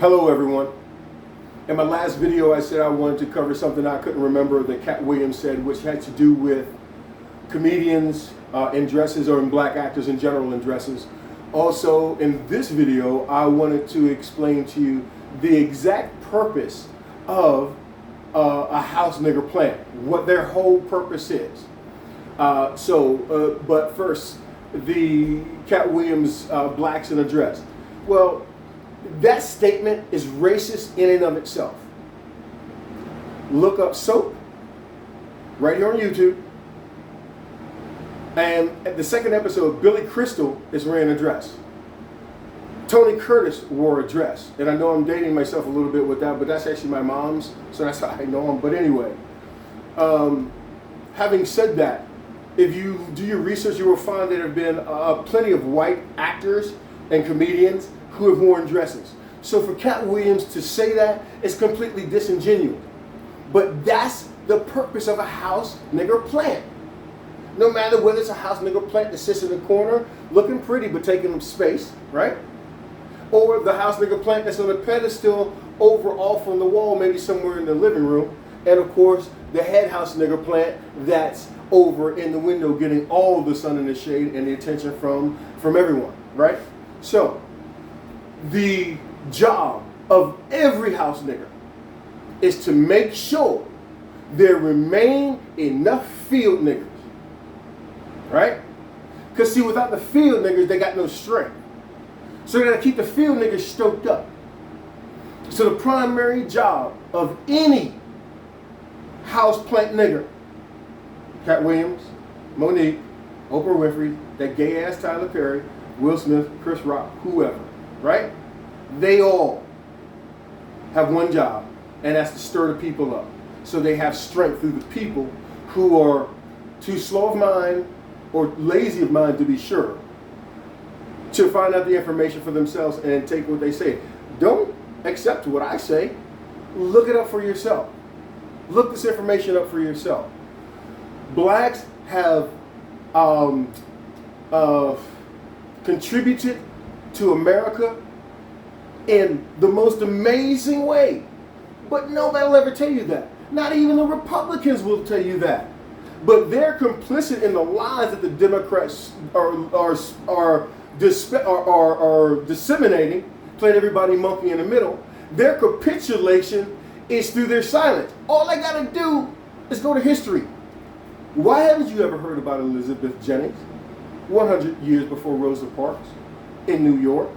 Hello everyone. In my last video I said I wanted to cover something I couldn't remember that Cat Williams said, which had to do with comedians in dresses, or in black actors in general in dresses. Also in this video I wanted to explain to you the exact purpose of a house-nigger-plant, what their whole purpose is. But first, the Cat Williams blacks in a dress. Well, that statement is racist in and of itself. Look up Soap right here on YouTube. And at the second episode, Billy Crystal is wearing a dress. Tony Curtis wore a dress. And I know I'm dating myself a little bit with that, but that's actually my mom's, so that's how I know him. But anyway, having said that, if you do your research, you will find there have been plenty of white actors and comedians who have worn dresses. So for Cat Williams to say that is completely disingenuous. But that's the purpose of a house-nigger-plant. No matter whether it's a house-nigger-plant that sits in the corner looking pretty but taking up space, right? Or the house-nigger-plant that's on a pedestal over off on the wall, maybe somewhere in the living room. And of course, the head house-nigger-plant that's over in the window getting all the sun and the shade and the attention from everyone, right? So, the job of every house nigger is to make sure there remain enough field niggers, right? Because see, without the field niggers, they got no strength. So they got to keep the field niggers stoked up. So the primary job of any house plant nigger, Cat Williams, Monique, Oprah Winfrey, that gay ass Tyler Perry, Will Smith, Chris Rock, whoever, right? They all have one job, and that's to stir the people up. So they have strength through the people who are too slow of mind or lazy of mind, to be sure, to find out the information for themselves and take what they say. Don't accept what I say. Look it up for yourself. Look this information up for yourself. Blacks have contributed to America in the most amazing way. But nobody will ever tell you that. Not even the Republicans will tell you that. But they're complicit in the lies that the Democrats are disseminating, playing everybody monkey in the middle. Their capitulation is through their silence. All they got to do is go to history. Why haven't you ever heard about Elizabeth Jennings? 100 years before Rosa Parks in New York.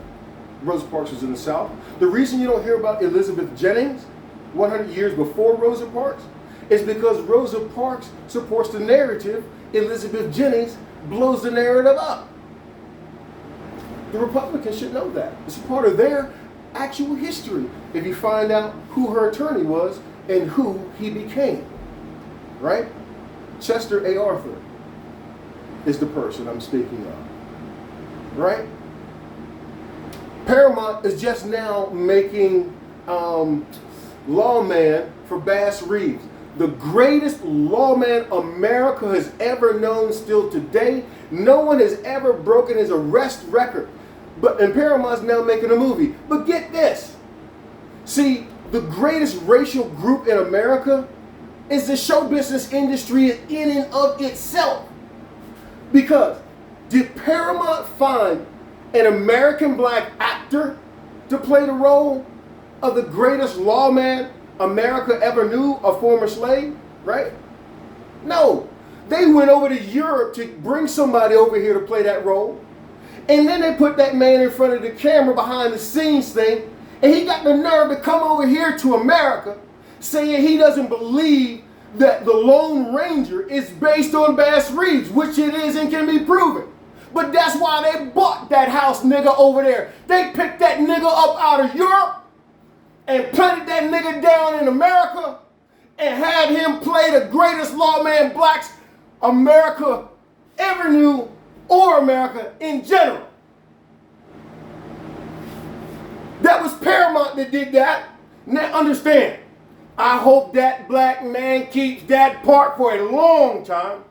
Rosa Parks was in the South. The reason you don't hear about Elizabeth Jennings 100 years before Rosa Parks is because Rosa Parks supports the narrative. Elizabeth Jennings blows the narrative up. The Republicans should know that. It's a part of their actual history if you find out who her attorney was and who he became. Right? Chester A. Arthur is the person I'm speaking of. Right? Paramount is just now making Lawman for Bass Reeves. The greatest lawman America has ever known still today. No one has ever broken his arrest record. And Paramount's now making a movie. But get this. See, the greatest racial group in America is the show business industry in and of itself. Because did Paramount find an American black actor to play the role of the greatest lawman America ever knew, a former slave, right? No. They went over to Europe to bring somebody over here to play that role. And then they put that man in front of the camera behind the scenes thing, and he got the nerve to come over here to America saying he doesn't believe that the Lone Ranger is based on Bass Reeves, which it is and can be proven. But that's why they bought that house nigga over there. They picked that nigga up out of Europe and planted that nigga down in America and had him play the greatest lawman blacks America ever knew, or America in general. That was Paramount that did that. Now understand, I hope that black man keeps that part for a long time.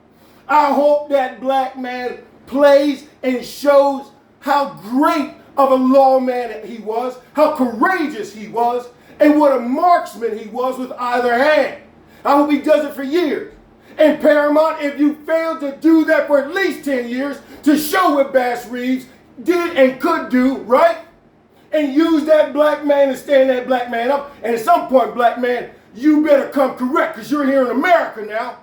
I hope that black man plays and shows how great of a lawman he was, how courageous he was, and what a marksman he was with either hand. I hope he does it for years. And Paramount, if you failed to do that for at least 10 years to show what Bass Reeves did and could do, right? And use that black man and stand that black man up. And at some point, black man, you better come correct, because you're here in America now.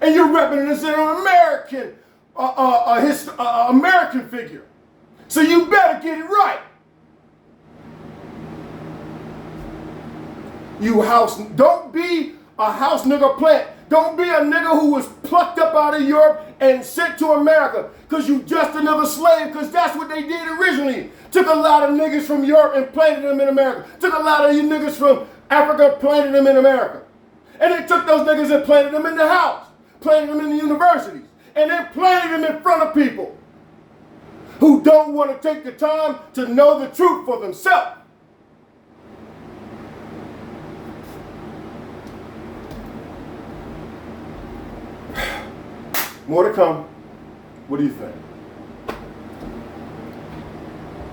And you're representing an American, American figure. So you better get it right. Don't be a house-nigger-plant. Don't be a nigger who was plucked up out of Europe and sent to America because you just another slave, because that's what they did originally. Took a lot of niggas from Europe and planted them in America. Took a lot of you niggas from Africa, planted them in America. And they took those niggas and planted them in the house, planted them in the universities, and then planted them in front of people who don't want to take the time to know the truth for themselves. More to come. What do you think?